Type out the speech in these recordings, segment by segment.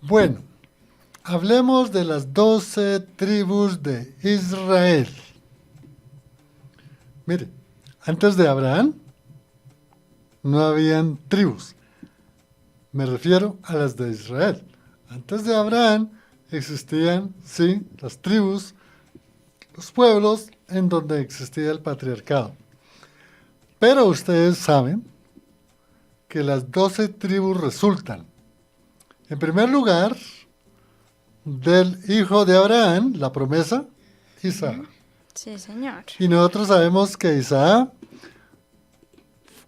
Bueno, hablemos de las 12 tribus de Israel. Mire, antes de Abraham no habían tribus. Me refiero a las de Israel. Antes de Abraham existían, sí, las tribus, los pueblos en donde existía el patriarcado. Pero ustedes saben que las 12 tribus resultan, en primer lugar, del hijo de Abraham, la promesa, Isaac. Sí, señor. Y nosotros sabemos que Isaac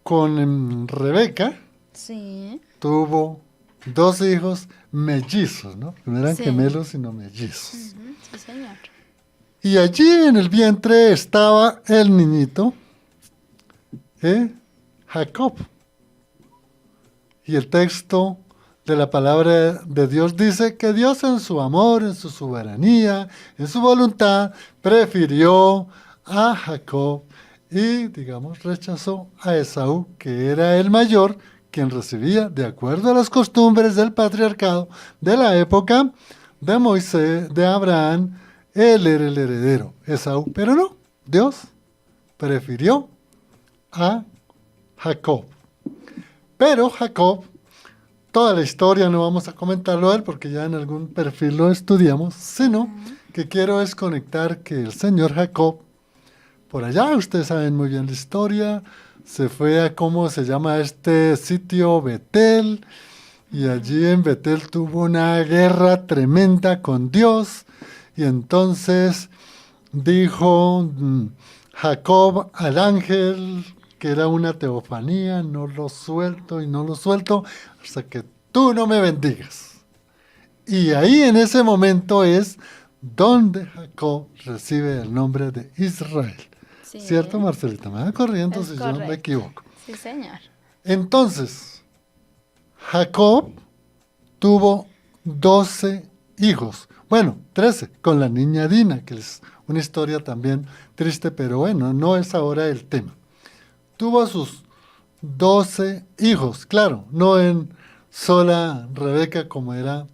con Rebeca Sí. tuvo 2 hijos mellizos, ¿no? No eran Sí. gemelos, sino mellizos. Sí, señor. Y allí en el vientre estaba el niñito, Jacob. Y el texto de la palabra de Dios dice que Dios en su amor, en su soberanía, en su voluntad, prefirió a Jacob y, digamos, rechazó a Esaú, que era el mayor, quien recibía, de acuerdo a las costumbres del patriarcado de la época de Moisés, de Abraham, él era el heredero, Esaú. Pero no, Dios prefirió a Jacob. Pero Jacob, toda la historia no vamos a comentarlo a él porque ya en algún perfil lo estudiamos, sino que quiero es conectar que el señor Jacob, por allá ustedes saben muy bien la historia, se fue a cómo se llama este sitio, Betel, y allí en Betel tuvo una guerra tremenda con Dios, y entonces dijo Jacob al ángel, que era una teofanía, no lo suelto y no lo suelto hasta que tú no me bendigas. Y ahí en ese momento es donde Jacob recibe el nombre de Israel. Sí. ¿Cierto, Marcelita? Me va corriendo Es si yo me correcto. equivoco. Sí, señor. Entonces, Jacob tuvo 12 hijos. Bueno, 13, con la niña Dina, que es una historia también triste, pero bueno, no es ahora el tema. Tuvo a sus 12 hijos, claro, no en sola Rebeca como era,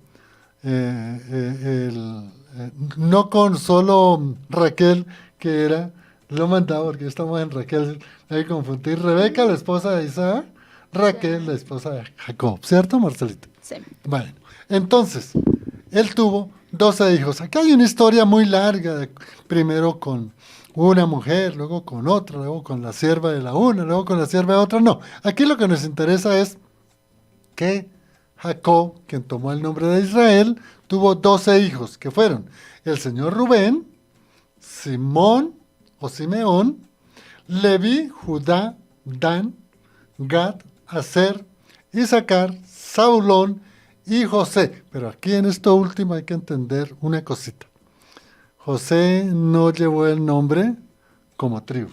no con solo Raquel, que era, lo mandaba porque estamos en Raquel, hay que confundir, Rebeca, la esposa de Isaac, Raquel, la esposa de Jacob, ¿cierto, Marcelita? Sí. Bueno, entonces, él tuvo 12 hijos. Acá hay una historia muy larga, primero con una mujer, luego con otra, luego con la sierva de la una, luego con la sierva de otra. No, aquí lo que nos interesa es que Jacob, quien tomó el nombre de Israel, tuvo 12 hijos, que fueron el señor Rubén, Simón o Simeón, Leví, Judá, Dan, Gad, Aser, Isaacar, Saulón y José. Pero aquí en esto último hay que entender una cosita. José no llevó el nombre como tribu,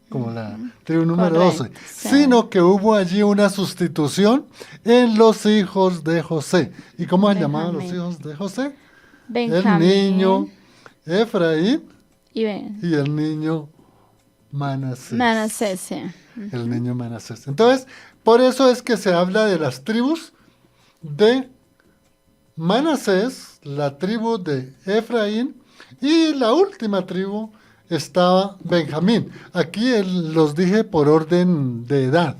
como la tribu número 12, Correcto, sí. sino que hubo allí una sustitución en los hijos de José. ¿Y cómo se llamaban los Benjamín. hijos de José? Benjamín. El niño Efraín Y Ben. y el niño Manasés. Manasés, sí. El niño Manasés. Entonces, por eso es que se habla de las tribus de Manasés, la tribu de Efraín, y la última tribu estaba Benjamín. Aquí los dije por orden de edad.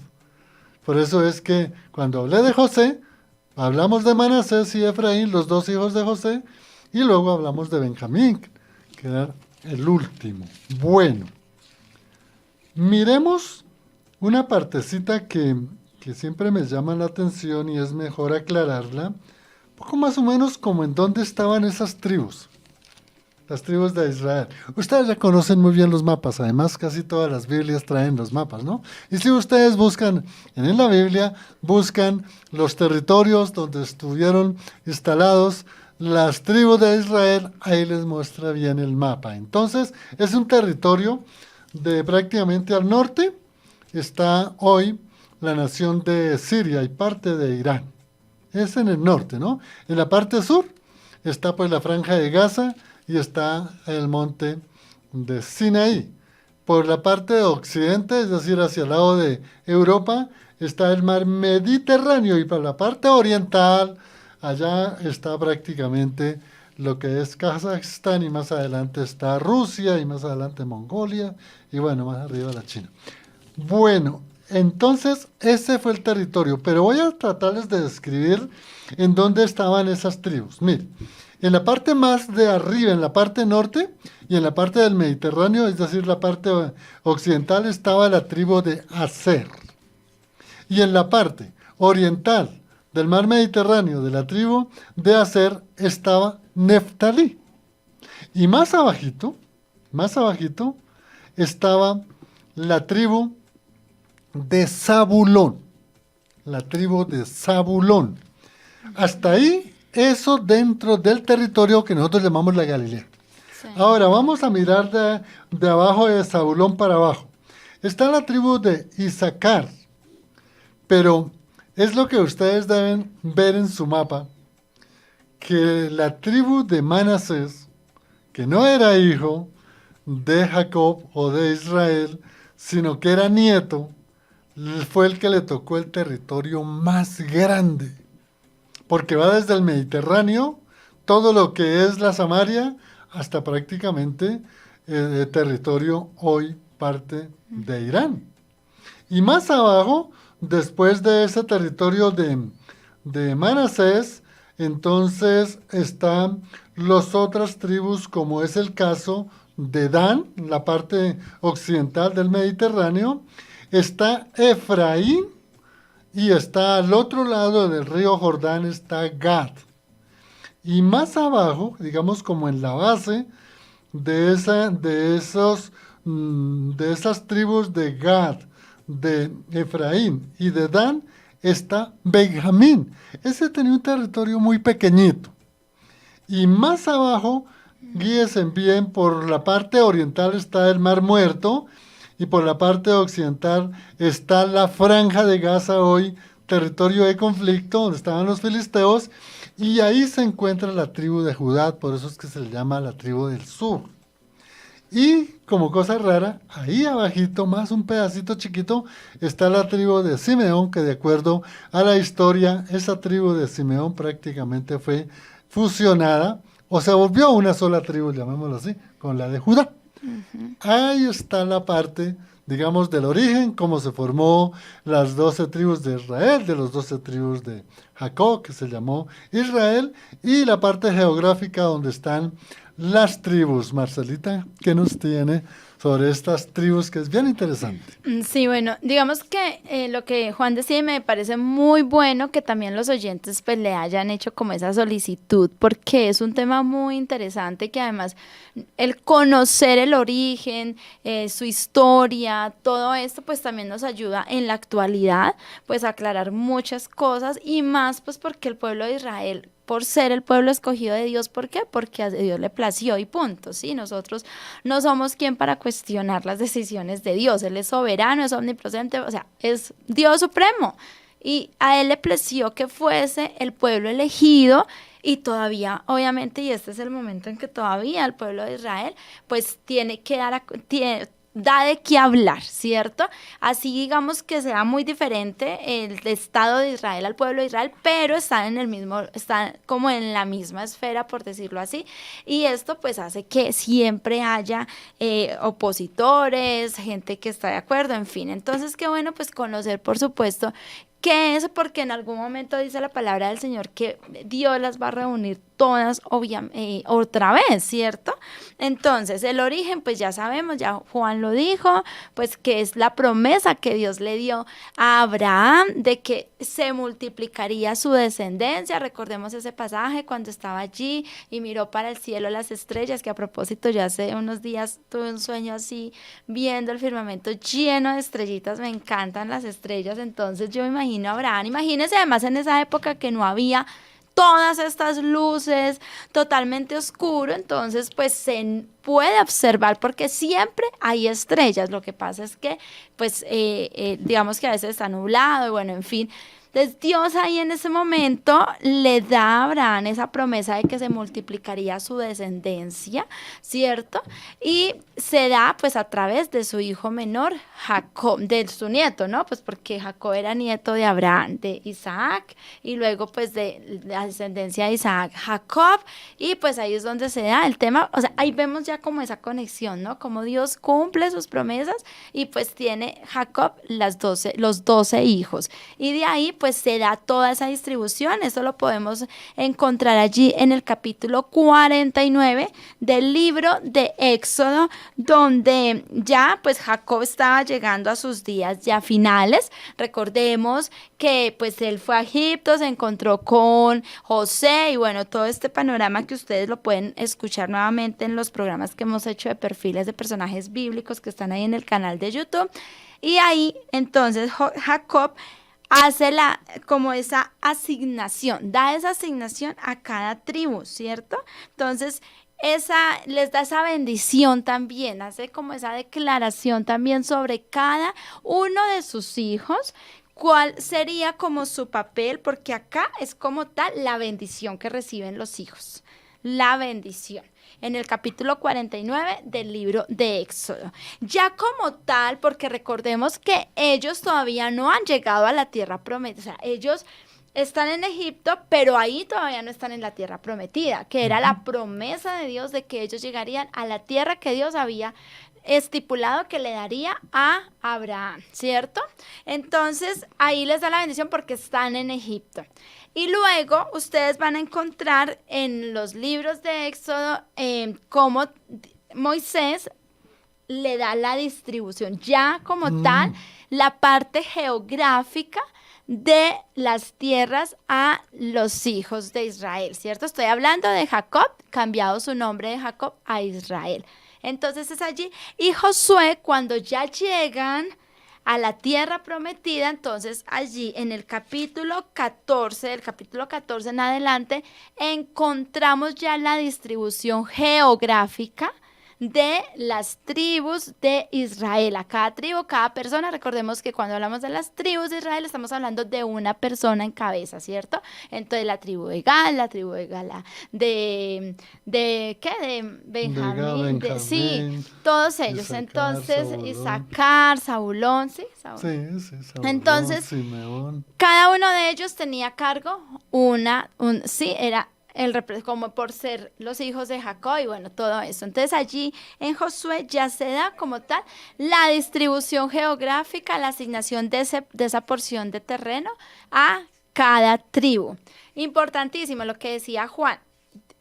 Por eso es que cuando hablé de José, hablamos de Manasés y Efraín, los 2 hijos de José, y luego hablamos de Benjamín, que era el último. Bueno, miremos una partecita que siempre me llama la atención y es mejor aclararla, un poco más o menos como en dónde estaban esas tribus, las tribus de Israel. Ustedes ya conocen muy bien los mapas, además casi todas las Biblias traen los mapas, ¿no? Y si ustedes buscan en la Biblia, buscan los territorios donde estuvieron instalados las tribus de Israel, ahí les muestra bien el mapa. Entonces, es un territorio de prácticamente al norte, está hoy la nación de Siria y parte de Irán. Es en el norte, ¿no? En la parte sur está pues la franja de Gaza y está el monte de Sinaí. Por la parte occidente, es decir, hacia el lado de Europa, está el mar Mediterráneo y por la parte oriental, allá está prácticamente lo que es Kazajstán y más adelante está Rusia y más adelante Mongolia y bueno, más arriba la China. Bueno, entonces ese fue el territorio, pero voy a tratarles de describir en dónde estaban esas tribus. Miren, en la parte más de arriba, en la parte norte y en la parte del Mediterráneo, es decir, la parte occidental, estaba la tribu de Aser. Y en la parte oriental del mar Mediterráneo, de la tribu de Aser, estaba Neftalí. Y más abajito, estaba la tribu de Zabulón. La tribu de Zabulón. Hasta ahí, eso dentro del territorio que nosotros llamamos la Galilea. Sí. Ahora, vamos a mirar de abajo de Zabulón para abajo. Está la tribu de Isaacar, pero es lo que ustedes deben ver en su mapa, que la tribu de Manasés, que no era hijo de Jacob o de Israel, sino que era nieto, fue el que le tocó el territorio más grande, porque va desde el Mediterráneo, todo lo que es la Samaria, hasta prácticamente el territorio hoy parte de Irán. Y más abajo, después de ese territorio de Manasés, entonces están las otras tribus, como es el caso de Dan, la parte occidental del Mediterráneo, está Efraín y está al otro lado del río Jordán está Gad. Y más abajo, digamos como en la base de esas tribus de Gad, de Efraín y de Dan, está Benjamín. Ese tenía un territorio muy pequeñito. Y más abajo, guíense bien, por la parte oriental está el Mar Muerto y por la parte occidental está la Franja de Gaza, hoy territorio de conflicto, donde estaban los filisteos, y ahí se encuentra la tribu de Judá, por eso es que se le llama la tribu del sur. Y como cosa rara, ahí abajito, más un pedacito chiquito, está la tribu de Simeón, que de acuerdo a la historia, esa tribu de Simeón prácticamente fue fusionada, o se volvió una sola tribu, llamémoslo así, con la de Judá. Ahí está la parte, digamos, del origen, cómo se formó las 12 tribus de Israel, de los 12 tribus de Jacob, que se llamó Israel, y la parte geográfica donde están las tribus. Marcelita, ¿qué nos tiene sobre estas tribus, que es bien interesante? Sí, bueno, digamos que lo que Juan decía me parece muy bueno que también los oyentes pues le hayan hecho como esa solicitud, porque es un tema muy interesante que además el conocer el origen, su historia, todo esto pues también nos ayuda en la actualidad pues a aclarar muchas cosas y más pues porque el pueblo de Israel, por ser el pueblo escogido de Dios, ¿por qué? Porque a Dios le plació y punto, ¿sí? Nosotros no somos quien para cuestionar las decisiones de Dios, Él es soberano, es omnipresente, o sea, es Dios supremo, y a Él le plació que fuese el pueblo elegido, y todavía, obviamente, y este es el momento en que todavía el pueblo de Israel, pues tiene que da de qué hablar, ¿cierto? Así digamos que sea muy diferente el Estado de Israel al pueblo de Israel, pero están como en la misma esfera, por decirlo así, y esto pues hace que siempre haya opositores, gente que está de acuerdo, en fin. Entonces, qué bueno pues conocer, por supuesto, qué es, porque en algún momento dice la palabra del Señor que Dios las va a reunir todas otra vez, ¿cierto? Entonces, el origen, pues ya sabemos, ya Juan lo dijo, pues que es la promesa que Dios le dio a Abraham de que se multiplicaría su descendencia. Recordemos ese pasaje cuando estaba allí y miró para el cielo las estrellas, que a propósito yo hace unos días tuve un sueño así, viendo el firmamento lleno de estrellitas, me encantan las estrellas, entonces yo me imagino a Abraham, imagínense además en esa época que no había todas estas luces, totalmente oscuro, entonces pues se puede observar porque siempre hay estrellas, lo que pasa es que pues digamos que a veces está nublado y bueno, en fin, Entonces Dios ahí en ese momento le da a Abraham esa promesa de que se multiplicaría su descendencia, ¿cierto? Y se da pues a través de su hijo menor, Jacob, de su nieto, ¿no? Pues porque Jacob era nieto de Abraham, de Isaac, y luego pues de la descendencia de Isaac, Jacob, y pues ahí es donde se da el tema, o sea, ahí vemos ya como esa conexión, ¿no? Como Dios cumple sus promesas y pues tiene Jacob los 12 hijos. Y de ahí pues se da toda esa distribución. Eso lo podemos encontrar allí en el capítulo 49 del libro de Éxodo, donde ya pues Jacob estaba llegando a sus días ya finales. Recordemos que pues él fue a Egipto, se encontró con José y bueno, todo este panorama que ustedes lo pueden escuchar nuevamente en los programas que hemos hecho de perfiles de personajes bíblicos que están ahí en el canal de YouTube. Y ahí entonces Jacob hace como esa asignación, da esa asignación a cada tribu, ¿cierto? Entonces, les da esa bendición también, hace como esa declaración también sobre cada uno de sus hijos, cuál sería como su papel, porque acá es como tal la bendición que reciben los hijos, la bendición en el capítulo 49 del libro de Éxodo. Ya como tal, porque recordemos que ellos todavía no han llegado a la tierra prometida, o sea, ellos están en Egipto, pero ahí todavía no están en la tierra prometida, que era la promesa de Dios de que ellos llegarían a la tierra que Dios había estipulado que le daría a Abraham, ¿cierto? Entonces, ahí les da la bendición porque están en Egipto. Y luego ustedes van a encontrar en los libros de Éxodo cómo Moisés le da la distribución, ya como tal, la parte geográfica de las tierras a los hijos de Israel, ¿cierto? Estoy hablando de Jacob, cambiado su nombre de Jacob a Israel. Entonces es allí. Y Josué, cuando ya llegan a la tierra prometida, entonces allí en el capítulo 14, del capítulo 14 en adelante, encontramos ya la distribución geográfica de las tribus de Israel. A cada tribu, cada persona, recordemos que cuando hablamos de las tribus de Israel estamos hablando de una persona en cabeza, ¿cierto? Entonces la tribu de Gad, la tribu de Gala, ¿qué? De Benjamín, sí, todos ellos. Isaacar, Entonces, Zabulón. Isaacar, Zabulón, sí, Zabulón. Sí, Zabulón, Entonces, Simeón. cada uno de ellos tenía a cargo era como por ser los hijos de Jacob y bueno, todo eso. Entonces allí en Josué ya se da como tal la distribución geográfica, la asignación de esa porción de terreno a cada tribu. Importantísimo lo que decía Juan.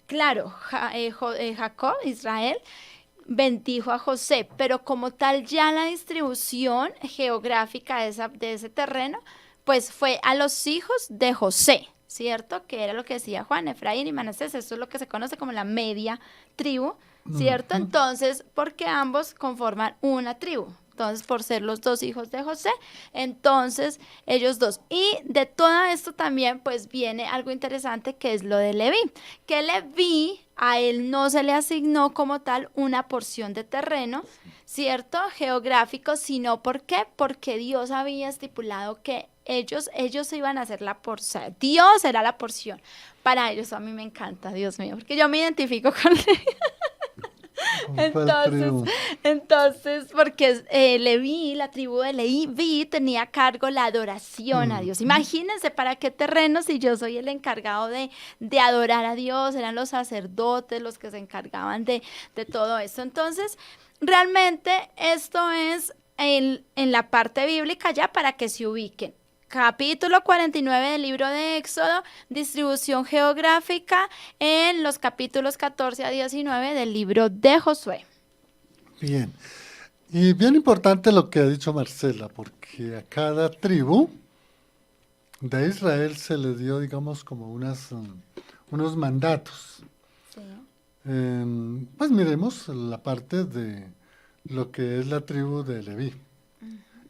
Claro, Jacob, Israel, bendijo a José, pero como tal ya la distribución geográfica de ese terreno, pues fue a los hijos de José, ¿cierto? Que era lo que decía Juan, Efraín y Manasés, eso es lo que se conoce como la media tribu, ¿cierto? Entonces, porque ambos conforman una tribu. Entonces, por ser los dos hijos de José, entonces ellos dos. Y de todo esto también, pues viene algo interesante que es lo de Leví. Que Leví, a él no se le asignó como tal una porción de terreno, ¿cierto? Geográfico, sino ¿por qué? Porque Dios había estipulado que ellos iban a hacer la porción. Dios era la porción. Para ellos, a mí me encanta, Dios mío, porque yo me identifico con Leví. Entonces, porque Leví, la tribu de Leví tenía a cargo la adoración a Dios. Imagínense para qué terreno si yo soy el encargado de adorar a Dios, eran los sacerdotes los que se encargaban de todo eso. Entonces, realmente esto es en la parte bíblica ya para que se ubiquen. Capítulo 49 del libro de Éxodo, distribución geográfica en los capítulos 14 a 19 del libro de Josué. Bien, y bien importante lo que ha dicho Marcela, porque a cada tribu de Israel se le dio, digamos, como unos mandatos. Sí. Pues miremos la parte de lo que es la tribu de Leví.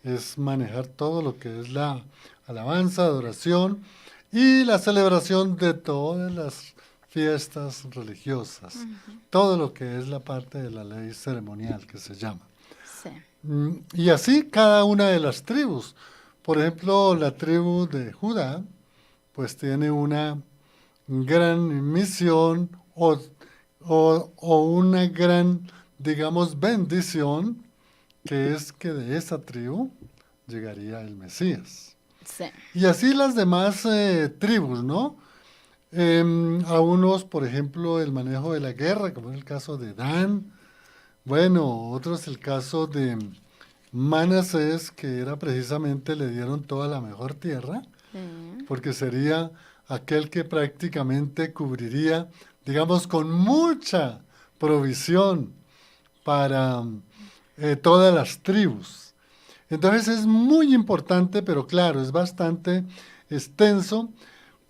Es manejar todo lo que es la alabanza, adoración y la celebración de todas las fiestas religiosas, todo lo que es la parte de la ley ceremonial que se llama. Sí. Y así cada una de las tribus, Por ejemplo, la tribu de Judá, pues tiene una gran misión o una gran, digamos, bendición, que es que de esa tribu llegaría el Mesías. Sí. Y así las demás tribus, ¿no? A unos, por ejemplo, el manejo de la guerra, como es el caso de Dan. Bueno, otro es el caso de Manasés, que era precisamente, le dieron toda la mejor tierra, Sí. porque sería aquel que prácticamente cubriría, digamos, con mucha provisión para todas las tribus. Entonces es muy importante, pero claro, es bastante extenso,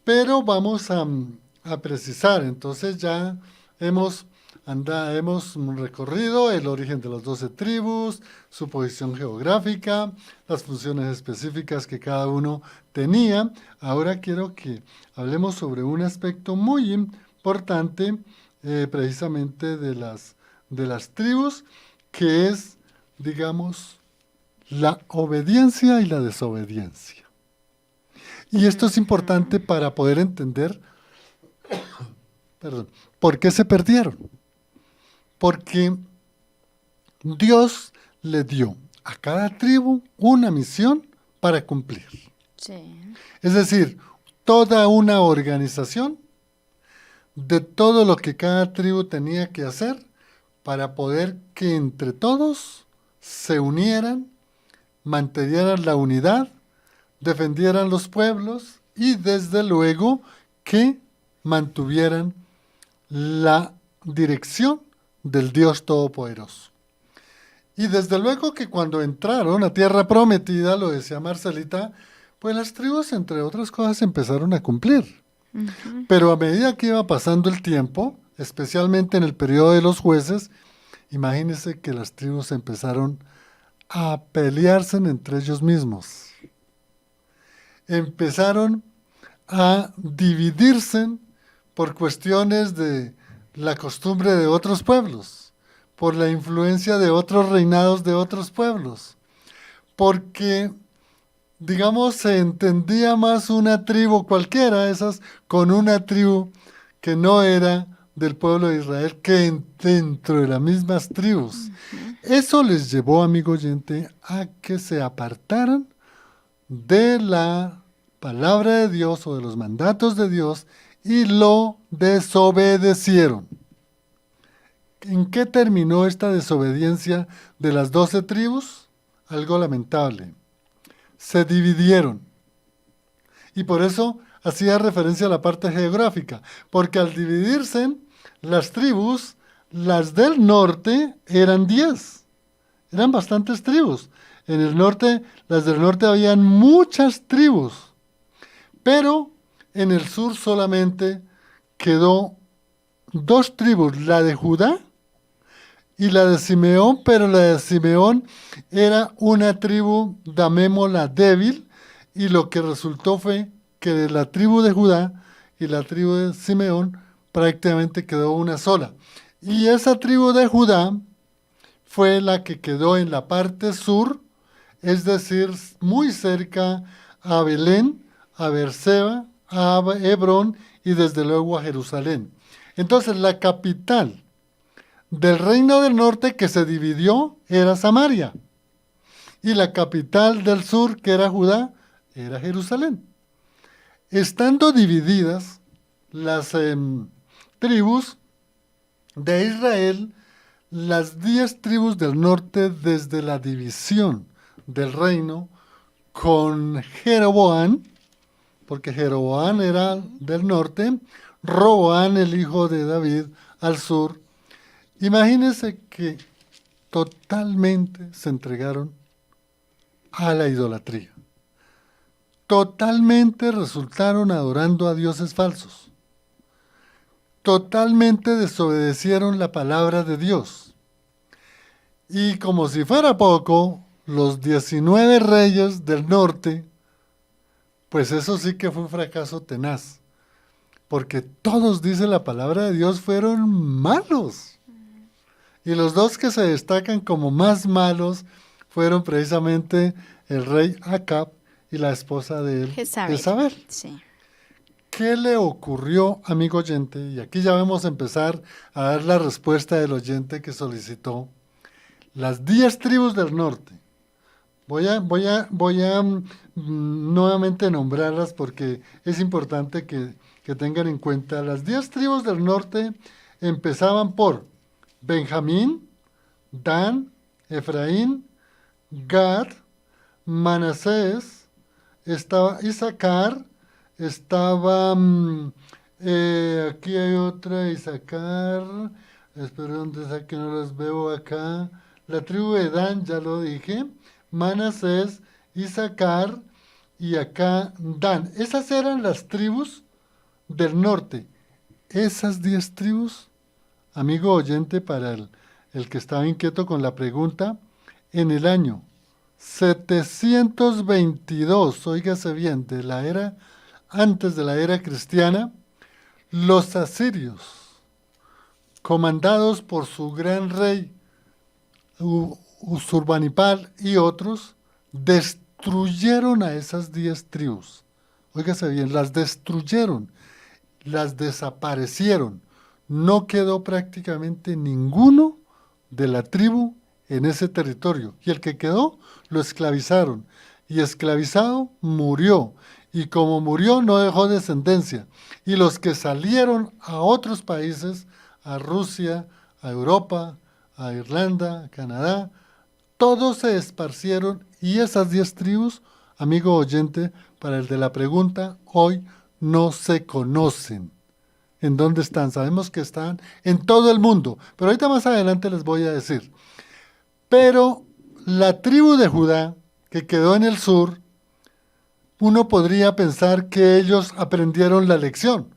pero vamos a precisar. Entonces ya hemos recorrido el origen de las 12 tribus, su posición geográfica, las funciones específicas que cada uno tenía. Ahora quiero que hablemos sobre un aspecto muy importante, precisamente de las tribus, que es, digamos, la obediencia y la desobediencia. Y esto es importante para poder entender, perdón, por qué se perdieron. Porque Dios le dio a cada tribu una misión para cumplir. Sí. Es decir, toda una organización de todo lo que cada tribu tenía que hacer para poder que entre todos se unieran, mantuvieran la unidad, defendieran los pueblos y desde luego que mantuvieran la dirección del Dios Todopoderoso. Y desde luego que cuando entraron a Tierra Prometida, lo decía Marcelita, pues las tribus, entre otras cosas, empezaron a cumplir. Pero a medida que iba pasando el tiempo, especialmente en el periodo de los jueces, imagínense que las tribus empezaron a pelearse entre ellos mismos. Empezaron a dividirse por cuestiones de la costumbre de otros pueblos, por la influencia de otros reinados de otros pueblos, porque, digamos, se entendía más una tribu cualquiera, esas, con una tribu que no era del pueblo de Israel, que dentro de las mismas tribus. Eso les llevó, amigo oyente, a que se apartaran de la palabra de Dios o de los mandatos de Dios y lo desobedecieron. ¿En qué terminó esta desobediencia de las 12 tribus? Algo lamentable. Se dividieron. Y por eso hacía referencia a la parte geográfica, porque al dividirse las tribus, las del norte eran 10. Eran bastantes tribus. En el norte, las del norte habían muchas tribus, pero en el sur solamente quedó 2 tribus, la de Judá y la de Simeón, pero la de Simeón era una tribu, llamémosla débil, y lo que resultó fue que de la tribu de Judá y la tribu de Simeón prácticamente quedó una sola. Y esa tribu de Judá fue la que quedó en la parte sur, es decir, muy cerca a Belén, a Berseba, a Hebrón y desde luego a Jerusalén. Entonces la capital del reino del norte que se dividió era Samaria y la capital del sur, que era Judá, era Jerusalén. Estando divididas las tribus de Israel, las 10 tribus del norte, desde la división del reino con Jeroboam, porque Jeroboam era del norte, Roboam, el hijo de David, al sur. Imagínense que totalmente se entregaron a la idolatría. Totalmente resultaron adorando a dioses falsos. Totalmente desobedecieron la palabra de Dios. Y como si fuera poco, los 19 reyes del norte, pues eso sí que fue un fracaso tenaz. Porque todos, dice la palabra de Dios, fueron malos. Y los 2 que se destacan como más malos fueron precisamente el rey Acab y la esposa de él, Jezabel. Jezabel. Sí. ¿Qué le ocurrió, amigo oyente? Y aquí ya vamos a empezar a dar la respuesta del oyente que solicitó. Las 10 tribus del norte. Voy a nuevamente nombrarlas porque es importante que tengan en cuenta. Las 10 tribus del norte empezaban por Benjamín, Dan, Efraín, Gad, Manasés, estaba Isaacar, estaba, aquí hay otra, Isaacar, espero dónde está que no las veo acá, la tribu de Dan, ya lo dije, Manasés, Isaacar y acá Dan. Esas eran las tribus del norte. Esas 10 tribus, amigo oyente, para el que estaba inquieto con la pregunta, en el año 722, óigase bien, antes de la era cristiana, los asirios, comandados por su gran rey Usurbanipal y otros, destruyeron a esas 10 tribus. Óigase bien, las destruyeron, las desaparecieron. No quedó prácticamente ninguno de la tribu en ese territorio. Y el que quedó, lo esclavizaron. Y esclavizado, murió. Y como murió, no dejó descendencia. Y los que salieron a otros países, a Rusia, a Europa, a Irlanda, a Canadá, todos se esparcieron. Y esas 10 tribus, amigo oyente, para el de la pregunta, hoy no se conocen. ¿En dónde están? Sabemos que están en todo el mundo. Pero ahorita más adelante les voy a decir. Pero la tribu de Judá, que quedó en el sur, uno podría pensar que ellos aprendieron la lección.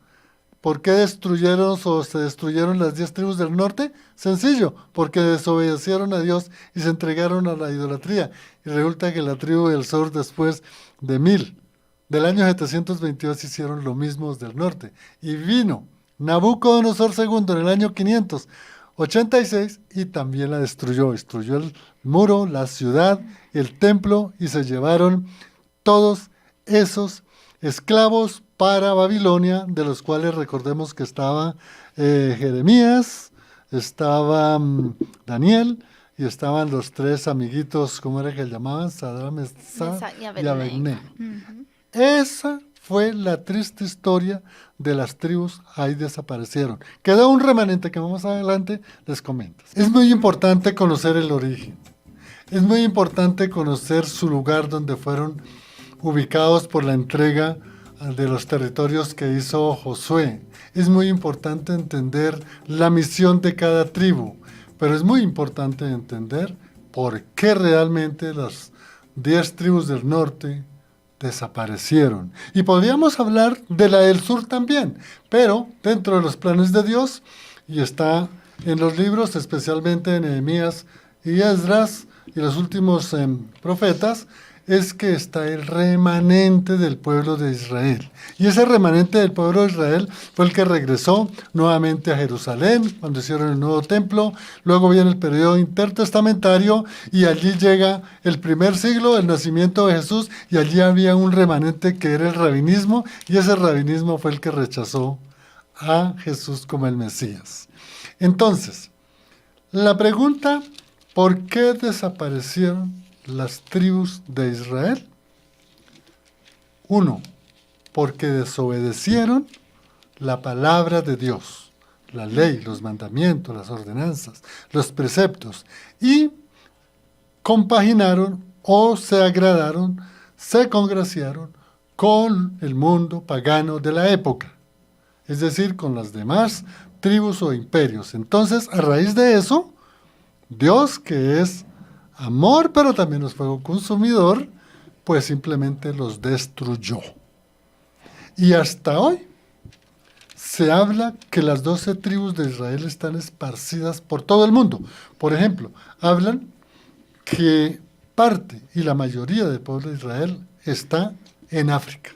¿Por qué destruyeron o se destruyeron las 10 tribus del norte? Sencillo, porque desobedecieron a Dios y se entregaron a la idolatría. Y resulta que la tribu del sur, después del año 722, hicieron lo mismo del norte. Y vino Nabucodonosor II en el año 586 y también la destruyó. Destruyó el muro, la ciudad, el templo y se llevaron todos esos esclavos para Babilonia, de los cuales recordemos que estaba Jeremías, estaba Daniel y estaban los 3 amiguitos, ¿cómo era que llamaban? Sadrach, Mesach y Abednego. Esa fue la triste historia de las tribus, ahí desaparecieron. Quedó un remanente que más adelante les comento. Es muy importante conocer el origen. Es muy importante conocer su lugar donde fueron ubicados por la entrega de los territorios que hizo Josué. Es muy importante entender la misión de cada tribu, pero es muy importante entender por qué realmente las 10 tribus del norte desaparecieron. Y podríamos hablar de la del sur también, pero dentro de los planes de Dios, y está en los libros, especialmente en Nehemías y Esdras y los últimos profetas, es que está el remanente del pueblo de Israel. Y ese remanente del pueblo de Israel fue el que regresó nuevamente a Jerusalén, cuando hicieron el nuevo templo. Luego viene el periodo intertestamentario y allí llega el primer siglo, el nacimiento de Jesús, y allí había un remanente que era el rabinismo, y ese rabinismo fue el que rechazó a Jesús como el Mesías. Entonces, la pregunta, ¿por qué desaparecieron las tribus de Israel? 1. Porque desobedecieron la palabra de Dios, la ley, los mandamientos, las ordenanzas, los preceptos, y compaginaron o se agradaron, se congraciaron con el mundo pagano de la época, es decir, con las demás tribus o imperios. Entonces, a raíz de eso, Dios, que es amor, pero también es fuego consumidor, pues simplemente los destruyó. Y hasta hoy se habla que las 12 tribus de Israel están esparcidas por todo el mundo. Por ejemplo, hablan que parte y la mayoría del pueblo de Israel está en África,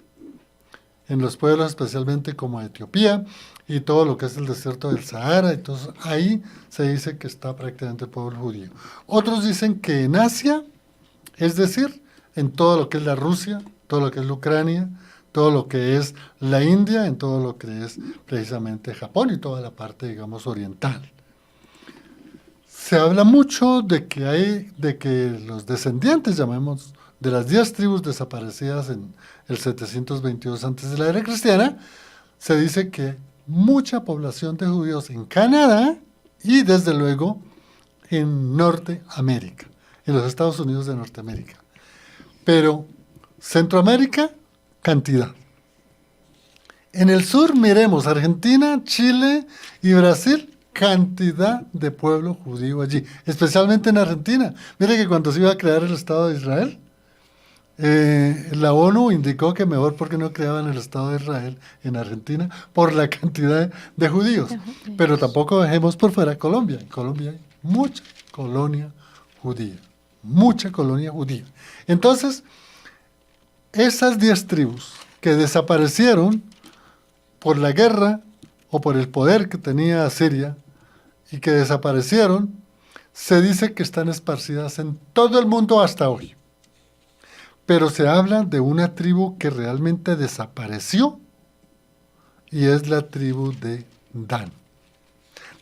en los pueblos especialmente como Etiopía y todo lo que es el desierto del Sahara. Entonces ahí se dice que está prácticamente el pueblo judío. Otros dicen que en Asia, es decir, en todo lo que es la Rusia todo lo que es la Ucrania, todo lo que es la India, en todo lo que es precisamente Japón y toda la parte, digamos, oriental. Se habla mucho de que los descendientes, llamemos, de las 10 tribus desaparecidas en el 722 antes de la era cristiana, se dice que mucha población de judíos en Canadá y desde luego en Norteamérica, en los Estados Unidos de Norteamérica. Pero Centroamérica, cantidad. En el sur miremos Argentina, Chile y Brasil, cantidad de pueblo judío allí, especialmente en Argentina. Mire que cuando se iba a crear el Estado de Israel, la ONU indicó que mejor porque no creaban el Estado de Israel en Argentina por la cantidad de judíos. Pero tampoco dejemos por fuera Colombia. En Colombia hay mucha colonia judía. Mucha colonia judía. Entonces, esas 10 tribus que desaparecieron por la guerra o por el poder que tenía Asiria y que desaparecieron, se dice que están esparcidas en todo el mundo hasta hoy. Pero se habla de una tribu que realmente desapareció y es la tribu de Dan.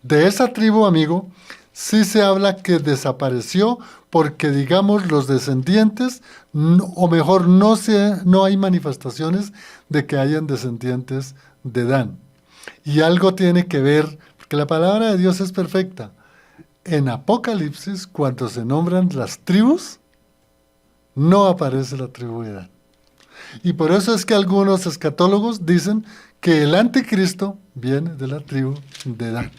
De esa tribu, amigo, sí se habla que desapareció porque, digamos, los descendientes, o mejor, no hay manifestaciones de que hayan descendientes de Dan. Y algo tiene que ver, porque la palabra de Dios es perfecta. En Apocalipsis, cuando se nombran las tribus, no aparece la tribu de Dan. Y por eso es que algunos escatólogos dicen que el anticristo viene de la tribu de Dan.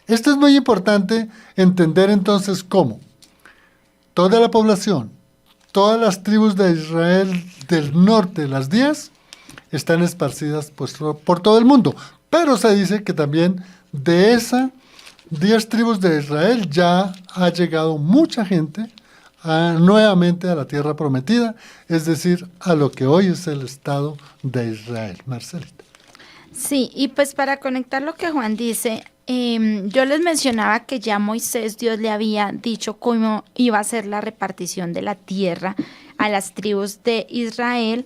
Esto es muy importante entender entonces cómo toda la población, todas las tribus de Israel del norte, las 10, están esparcidas pues, por todo el mundo. Pero se dice que también de esas 10 tribus de Israel ya ha llegado mucha gente nuevamente a la tierra prometida, es decir, a lo que hoy es el Estado de Israel. Marcelita. Sí, y pues para conectar lo que Juan dice, yo les mencionaba que ya Moisés, Dios le había dicho cómo iba a ser la repartición de la tierra a las tribus de Israel.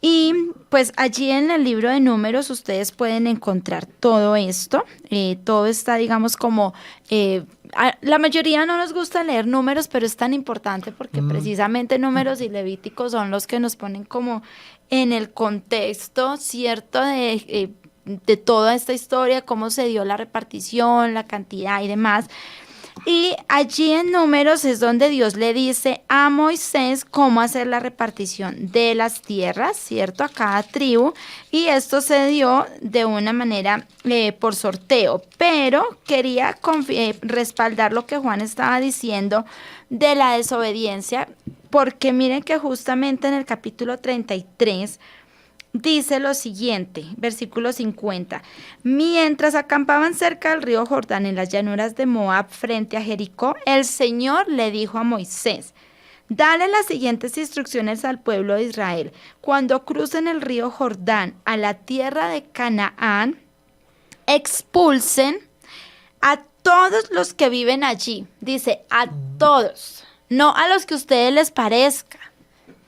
Y pues allí en el libro de Números ustedes pueden encontrar todo esto, todo está digamos como, la mayoría no nos gusta leer números, pero es tan importante porque precisamente Números y Levíticos son los que nos ponen como en el contexto, ¿cierto? De toda esta historia, cómo se dio la repartición, la cantidad y demás. Y allí en Números es donde Dios le dice a Moisés cómo hacer la repartición de las tierras, ¿cierto? A cada tribu. Y esto se dio de una manera por sorteo. Pero quería respaldar lo que Juan estaba diciendo de la desobediencia, porque miren que justamente en el capítulo 33 dice lo siguiente, versículo 50. Mientras acampaban cerca del río Jordán en las llanuras de Moab frente a Jericó, el Señor le dijo a Moisés: dale las siguientes instrucciones al pueblo de Israel. Cuando crucen el río Jordán a la tierra de Canaán, expulsen a todos los que viven allí. Dice, a todos, no a los que a ustedes les parezca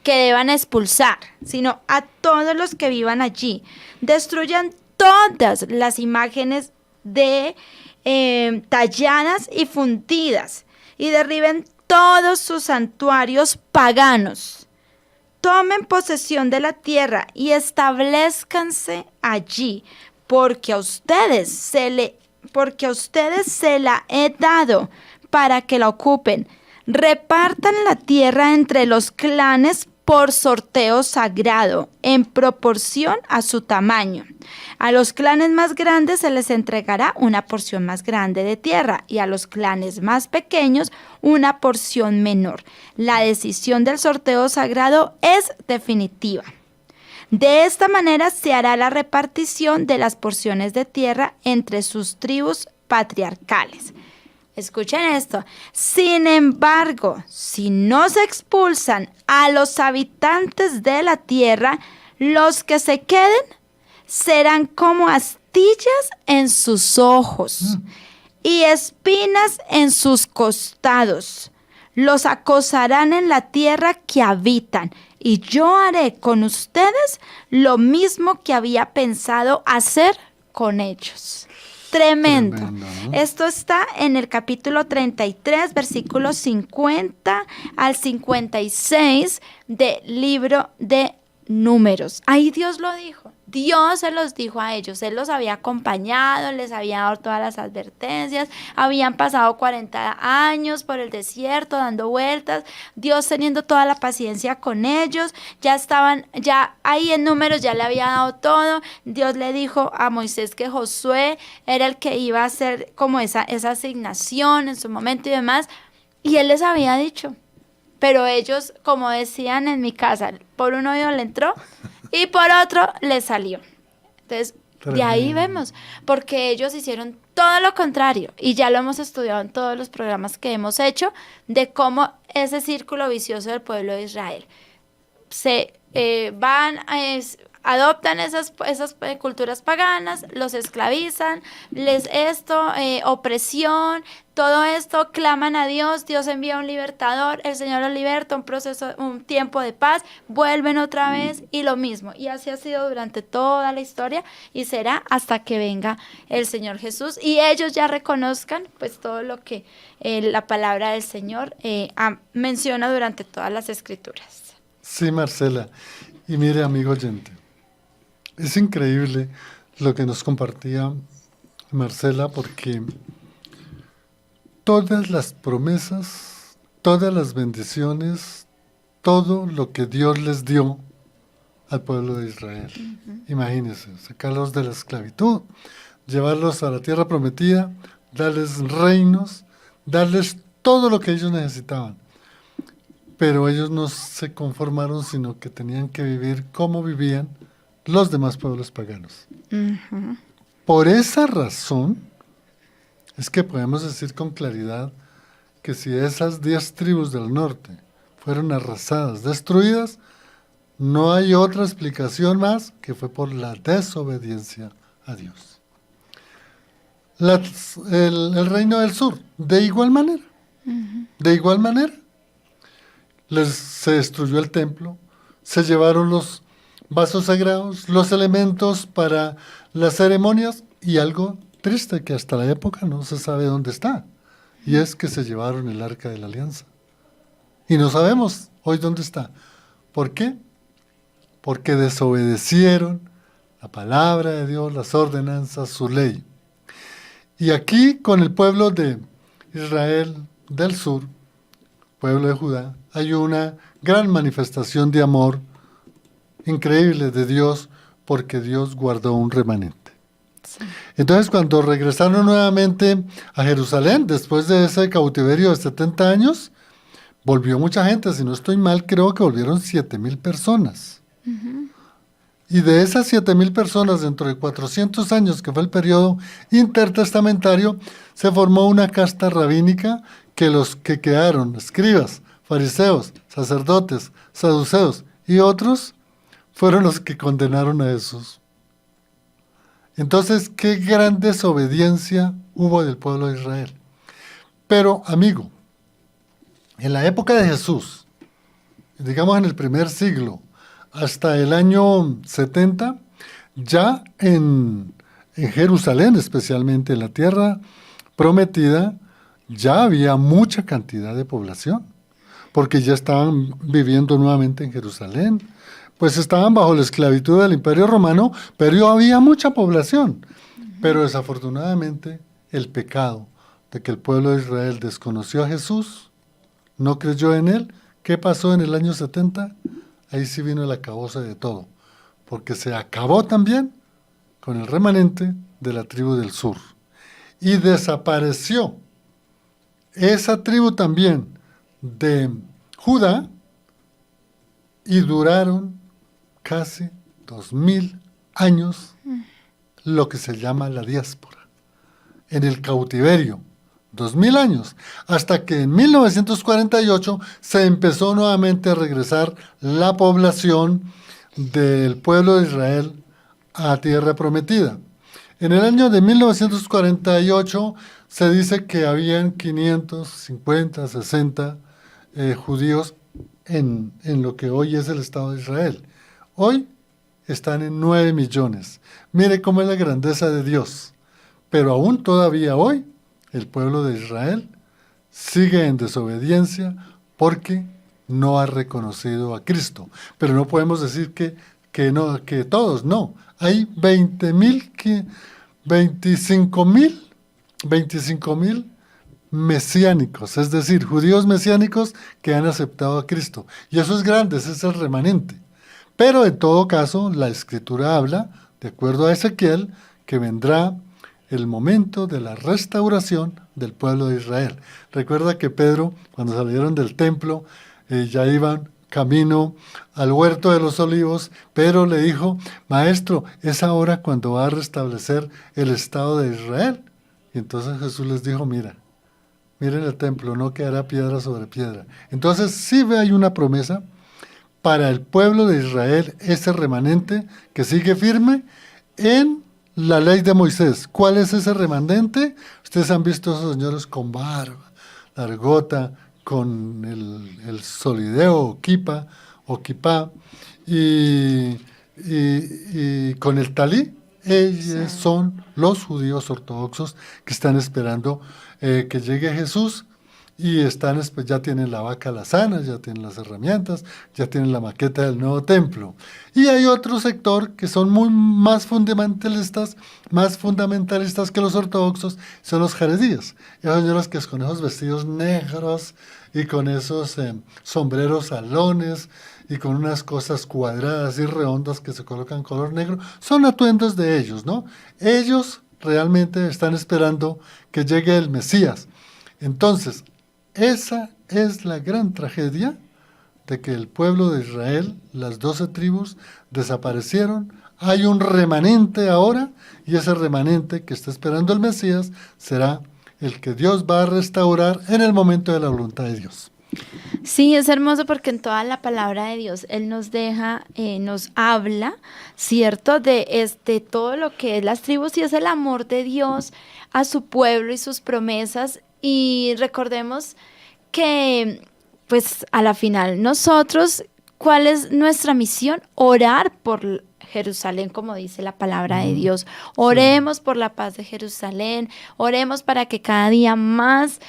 que deban expulsar, sino a todos los que vivan allí. Destruyan todas las imágenes talladas y fundidas y derriben todos sus santuarios paganos. Tomen posesión de la tierra y establezcanse allí, porque a ustedes se la he dado para que la ocupen. Repartan la tierra entre los clanes por sorteo sagrado, en proporción a su tamaño. A los clanes más grandes se les entregará una porción más grande de tierra y a los clanes más pequeños una porción menor. La decisión del sorteo sagrado es definitiva. De esta manera se hará la repartición de las porciones de tierra entre sus tribus patriarcales. Escuchen esto. Sin embargo, si no se expulsan a los habitantes de la tierra, los que se queden serán como astillas en sus ojos y espinas en sus costados. Los acosarán en la tierra que habitan y yo haré con ustedes lo mismo que había pensado hacer con ellos. Tremendo. Tremendo, ¿no? Esto está en el capítulo 33, versículos 50 al 56 del libro de Números. Ahí Dios lo dijo. Dios se los dijo a ellos. Él los había acompañado, les había dado todas las advertencias. Habían pasado 40 años por el desierto dando vueltas. Dios teniendo toda la paciencia con ellos. Ya estaban, ya ahí en Números ya le había dado todo. Dios le dijo a Moisés que Josué era el que iba a hacer como esa asignación en su momento y demás. Y él les había dicho. Pero ellos, como decían en mi casa, por un oído le entró y por otro le salió. Entonces, de ahí vemos, porque ellos hicieron todo lo contrario y ya lo hemos estudiado en todos los programas que hemos hecho de cómo ese círculo vicioso del pueblo de Israel se adoptan esas culturas paganas, los esclavizan, opresión, todo esto, claman a Dios, Dios envía un libertador, el Señor los liberta, un tiempo de paz, vuelven otra vez y lo mismo. Y así ha sido durante toda la historia y será hasta que venga el Señor Jesús y ellos ya reconozcan pues todo lo que la palabra del Señor menciona durante todas las escrituras. Sí, Marcela. Y mire, amigo oyente, es increíble lo que nos compartía Marcela, porque todas las promesas, todas las bendiciones, todo lo que Dios les dio al pueblo de Israel. Imagínense, sacarlos de la esclavitud, llevarlos a la tierra prometida, darles reinos, darles todo lo que ellos necesitaban. Pero ellos no se conformaron, sino que tenían que vivir como vivían los demás pueblos paganos. Por esa razón es que podemos decir con claridad que si esas 10 tribus del norte fueron arrasadas, destruidas, no hay otra explicación más que fue por la desobediencia a Dios. El reino del sur, de igual manera, se destruyó el templo, se llevaron los vasos sagrados, los elementos para las ceremonias y algo triste que hasta la época no se sabe dónde está, y es que se llevaron el arca de la alianza. Y no sabemos hoy dónde está. ¿Por qué? Porque desobedecieron la palabra de Dios, las ordenanzas, su ley. Y aquí con el pueblo de Israel del sur, pueblo de Judá, hay una gran manifestación de amor increíble de Dios, porque Dios guardó un remanente. Sí. Entonces, cuando regresaron nuevamente a Jerusalén, después de ese cautiverio de 70 años, volvió mucha gente. Si no estoy mal, creo que volvieron 7,000 personas. Y de esas 7,000 personas, dentro de 400 años, que fue el periodo intertestamentario, se formó una casta rabínica que los que quedaron, escribas, fariseos, sacerdotes, saduceos y otros, fueron los que condenaron a Jesús. Entonces, qué gran desobediencia hubo del pueblo de Israel. Pero, amigo, en la época de Jesús, digamos en el primer siglo, hasta el año 70, ya en Jerusalén, especialmente en la tierra prometida, ya había mucha cantidad de población, porque ya estaban viviendo nuevamente en Jerusalén. Pues estaban bajo la esclavitud del Imperio Romano, pero había mucha población. Pero desafortunadamente el pecado de que el pueblo de Israel desconoció a Jesús, no creyó en él. ¿Qué pasó en el año 70? Ahí sí vino el acabose de todo, porque se acabó también con el remanente de la tribu del sur. Y desapareció esa tribu también de Judá, y duraron casi 2,000 años lo que se llama la diáspora, en el cautiverio, 2,000 años, hasta que en 1948 se empezó nuevamente a regresar la población del pueblo de Israel a tierra prometida. En el año de 1948 se dice que habían 550, 60 judíos en lo que hoy es el Estado de Israel. Hoy están en 9 millones. Mire cómo es la grandeza de Dios. Pero aún todavía hoy, el pueblo de Israel sigue en desobediencia porque no ha reconocido a Cristo. Pero no podemos decir que todos, no. Hay 25,000 mesiánicos, es decir, judíos mesiánicos que han aceptado a Cristo. Y eso es grande, ese es el remanente. Pero en todo caso, la Escritura habla, de acuerdo a Ezequiel, que vendrá el momento de la restauración del pueblo de Israel. Recuerda que Pedro, cuando salieron del templo, ya iban camino al huerto de los olivos. Pedro le dijo: Maestro, es ahora cuando va a restablecer el Estado de Israel. Y entonces Jesús les dijo: miren el templo, no quedará piedra sobre piedra. Entonces sí hay una promesa para el pueblo de Israel, ese remanente que sigue firme en la ley de Moisés. ¿Cuál es ese remanente? Ustedes han visto a esos señores con barba, largota, con el solideo o kipa o kipá y con el talí. Ellos son los judíos ortodoxos que están esperando que llegue Jesús, y ya tienen la vaca alazana, ya tienen las herramientas, ya tienen la maqueta del nuevo templo. Y hay otro sector que son más fundamentalistas que los ortodoxos, son los jaredíes. Esos señores que con esos vestidos negros y con esos sombreros salones y con unas cosas cuadradas y redondas que se colocan color negro, son atuendos de ellos, ¿no? Ellos realmente están esperando que llegue el Mesías. Entonces, esa es la gran tragedia de que el pueblo de Israel, las 12 tribus, desaparecieron. Hay un remanente ahora, y ese remanente que está esperando el Mesías será el que Dios va a restaurar en el momento de la voluntad de Dios. Sí, es hermoso porque en toda la palabra de Dios Él nos deja, nos habla, ¿cierto? De todo lo que es las tribus, y es el amor de Dios a su pueblo y sus promesas. Y recordemos que, pues, a la final, nosotros, ¿cuál es nuestra misión? Orar por Jerusalén, como dice la palabra de Dios. Oremos por la paz de Jerusalén, oremos para que cada día más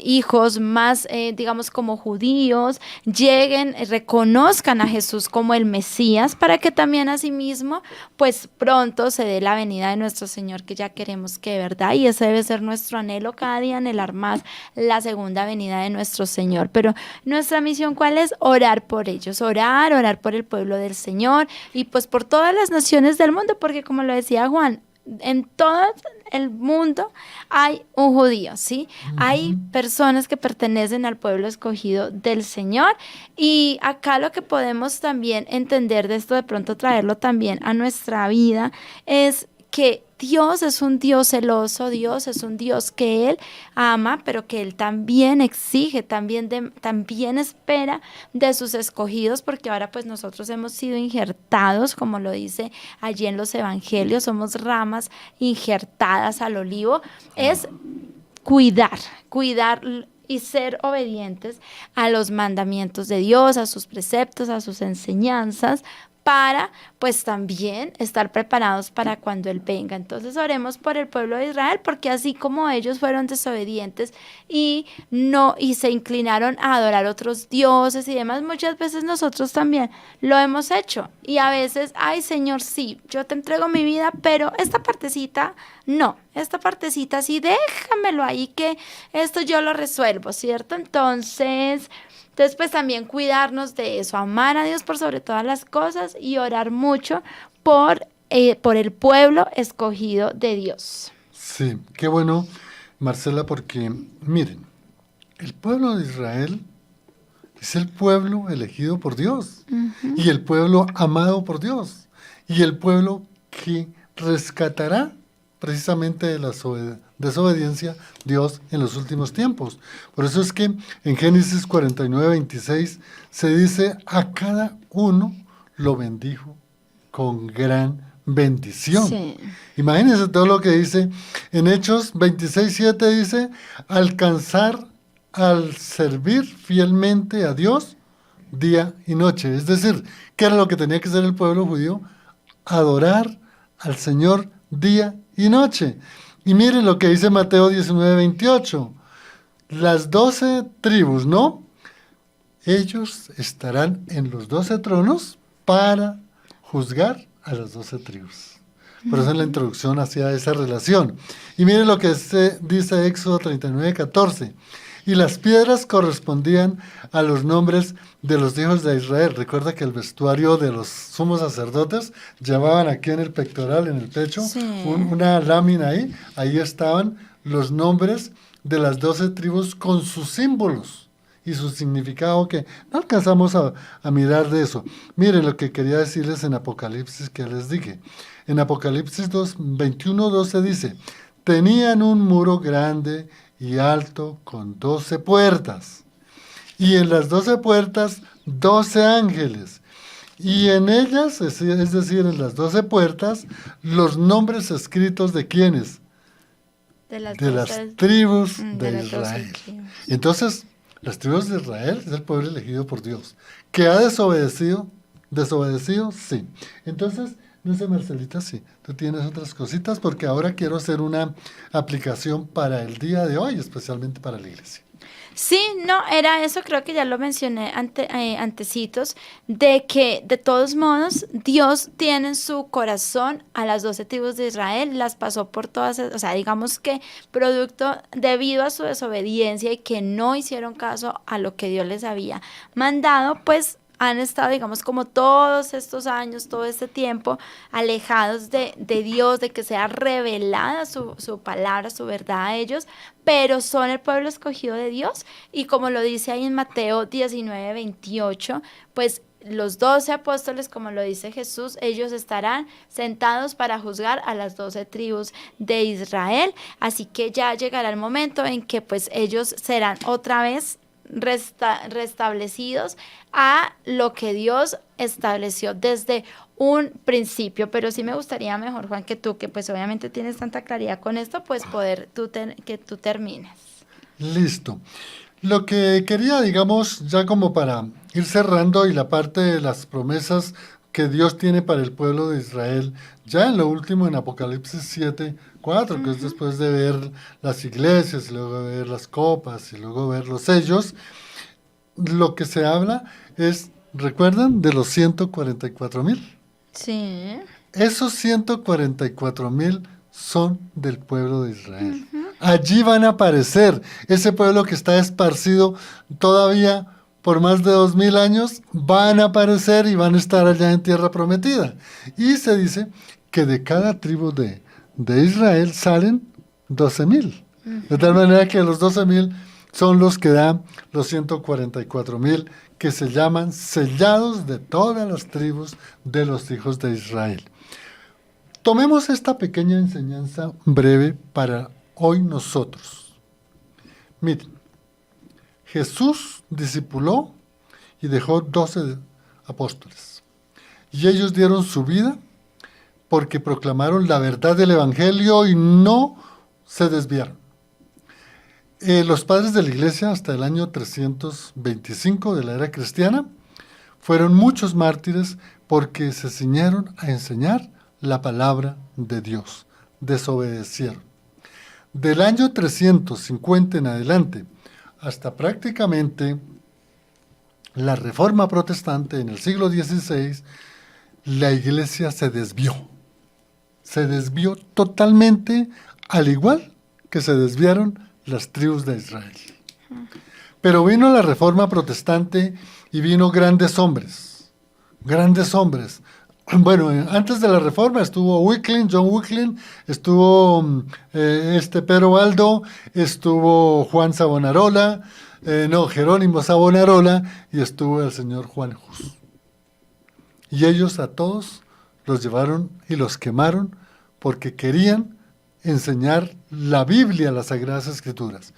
hijos, más, digamos, como judíos, lleguen, reconozcan a Jesús como el Mesías, para que también asimismo, pues pronto se dé la venida de nuestro Señor, que ya queremos que de verdad, y ese debe ser nuestro anhelo cada día, anhelar más la segunda venida de nuestro Señor. Pero nuestra misión, ¿cuál es? Orar por ellos, orar por el pueblo del Señor, y pues por todas las naciones del mundo, porque como lo decía Juan, en todo el mundo hay un judío, ¿sí? Hay personas que pertenecen al pueblo escogido del Señor, y acá lo que podemos también entender de esto, de pronto traerlo también a nuestra vida, es que Dios es un Dios celoso, Dios es un Dios que Él ama, pero que Él también exige, también espera de sus escogidos, porque ahora pues nosotros hemos sido injertados, como lo dice allí en los evangelios, somos ramas injertadas al olivo. Es cuidar y ser obedientes a los mandamientos de Dios, a sus preceptos, a sus enseñanzas, para pues también estar preparados para cuando Él venga. Entonces oremos por el pueblo de Israel, porque así como ellos fueron desobedientes y se inclinaron a adorar otros dioses y demás, muchas veces nosotros también lo hemos hecho, y a veces, ay Señor, sí, yo te entrego mi vida, pero esta partecita no, esta partecita sí, déjamelo ahí, que esto yo lo resuelvo, ¿cierto? Entonces pues también cuidarnos de eso, amar a Dios por sobre todas las cosas, y orar mucho por el pueblo escogido de Dios. Sí, qué bueno, Marcela, porque miren, el pueblo de Israel es el pueblo elegido por Dios, y el pueblo amado por Dios, y el pueblo que rescatará precisamente de la desobediencia Dios en los últimos tiempos. Por eso es que en Génesis 49:26 se dice: a cada uno lo bendijo con gran bendición. Sí. Imagínense todo lo que dice en Hechos 26:7, dice: alcanzar al servir fielmente a Dios día y noche. Es decir, ¿qué era lo que tenía que hacer el pueblo judío? Adorar al Señor día y noche. Y miren lo que dice Mateo 19:28. Las 12 tribus, ¿no? Ellos estarán en los 12 tronos para juzgar a las 12 tribus. Por eso en la introducción hacía esa relación. Y miren lo que dice Éxodo 39:14. Y las piedras correspondían a los nombres de los hijos de Israel. Recuerda que el vestuario de los sumos sacerdotes llevaban aquí en el pectoral, en el pecho, Sí. una lámina ahí. Ahí estaban los nombres de las 12 tribus con sus símbolos y su significado, que no alcanzamos a mirar de eso. Miren lo que quería decirles en Apocalipsis, que les dije. En Apocalipsis 21:12 dice: tenían un muro grande y alto con 12 puertas, y en las 12 puertas 12 ángeles, y en ellas, es decir, en las 12 puertas, los nombres escritos de ¿quiénes? De las De 12 las tribus de de las 12 Israel. tribus. Entonces, las tribus de Israel es el pueblo elegido por Dios. ¿Que ha desobedecido? ¿Desobedecido? Sí. Entonces, no sé, Marcelita, sí, tú tienes otras cositas, porque ahora quiero hacer una aplicación para el día de hoy, especialmente para la iglesia. Sí, no, era eso, creo que ya lo mencioné antecitos, de que de todos modos Dios tiene en su corazón a las 12 tribus de Israel, las pasó por todas, o sea, digamos que producto debido a su desobediencia y que no hicieron caso a lo que Dios les había mandado, pues han estado, digamos, como todos estos años, todo este tiempo, alejados de Dios, de que sea revelada su palabra, su verdad a ellos, pero son el pueblo escogido de Dios. Y como lo dice ahí en Mateo 19:28, pues los 12 apóstoles, como lo dice Jesús, ellos estarán sentados para juzgar a las 12 tribus de Israel. Así que ya llegará el momento en que pues ellos serán otra vez restablecidos a lo que Dios estableció desde un principio. Pero sí me gustaría mejor, Juan, que tú, que pues obviamente tienes tanta claridad con esto, pues poder que tú termines. Listo. Lo que quería, digamos, ya como para ir cerrando, y la parte de las promesas que Dios tiene para el pueblo de Israel, ya en lo último en Apocalipsis 7:4, que es después de ver las iglesias, y luego ver las copas, y luego ver los sellos, lo que se habla es, ¿recuerdan? De los 144,000. Sí. Esos 144,000 son del pueblo de Israel. Allí van a aparecer ese pueblo que está esparcido todavía por más de 2,000 años, van a aparecer y van a estar allá en tierra prometida. Y se dice que de cada tribu de Israel salen 12,000. De tal manera que los 12,000 son los que dan los 144,000, que se llaman sellados de todas las tribus de los hijos de Israel. Tomemos esta pequeña enseñanza breve para hoy nosotros. Miren, Jesús discipuló y dejó 12 apóstoles. Y ellos dieron su vida porque proclamaron la verdad del Evangelio y no se desviaron. Los padres de la iglesia hasta el año 325 de la era cristiana fueron muchos mártires porque se ciñeron a enseñar la palabra de Dios, desobedecieron. Del año 350 en adelante hasta prácticamente la Reforma Protestante en el siglo XVI, la iglesia se desvió totalmente, al igual que se desviaron las tribus de Israel. Pero vino la Reforma Protestante y vino grandes hombres. Bueno, antes de la Reforma estuvo John Wycliffe, estuvo Pedro Baldo, estuvo Juan Savonarola, Jerónimo Savonarola, y estuvo el señor Juan Hus. Y ellos a todos los llevaron y los quemaron porque querían enseñar la Biblia, las Sagradas Escrituras.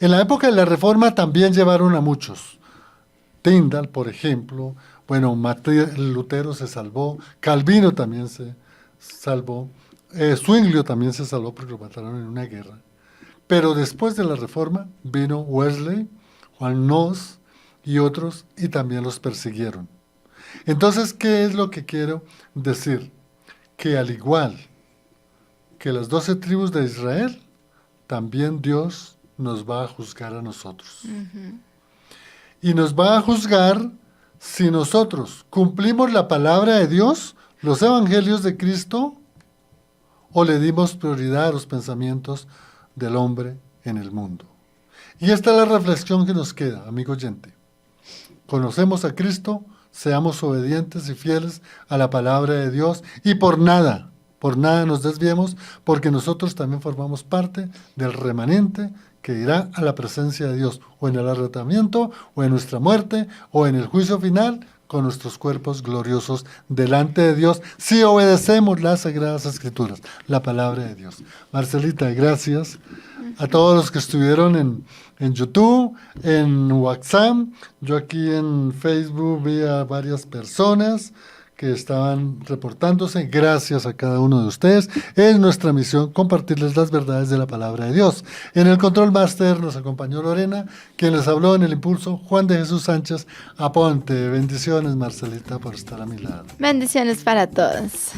En la época de la Reforma también llevaron a muchos. Tyndall, por ejemplo, bueno, Lutero se salvó, Calvino también se salvó, Zwinglio también se salvó porque lo mataron en una guerra. Pero después de la Reforma vino Wesley, Juan Knox y otros, y también los persiguieron. Entonces, ¿qué es lo que quiero decir? Que al igual que las 12 tribus de Israel, también Dios nos va a juzgar a nosotros. Y nos va a juzgar si nosotros cumplimos la palabra de Dios, los evangelios de Cristo, o le dimos prioridad a los pensamientos del hombre en el mundo. Y esta es la reflexión que nos queda, amigo oyente. Conocemos a Cristo, seamos obedientes y fieles a la palabra de Dios, y por nada nos desviemos, porque nosotros también formamos parte del remanente que irá a la presencia de Dios, o en el arrebatamiento, o en nuestra muerte, o en el juicio final, con nuestros cuerpos gloriosos delante de Dios, si obedecemos las Sagradas Escrituras, la palabra de Dios. Marcelita, gracias a todos los que estuvieron en YouTube, en WhatsApp. Yo aquí en Facebook vi a varias personas que estaban reportándose. Gracias a cada uno de ustedes. Es nuestra misión compartirles las verdades de la palabra de Dios. En el Control Master nos acompañó Lorena, quien les habló en el impulso, Juan de Jesús Sánchez Aponte. Bendiciones, Marcelita, por estar a mi lado. Bendiciones para todos.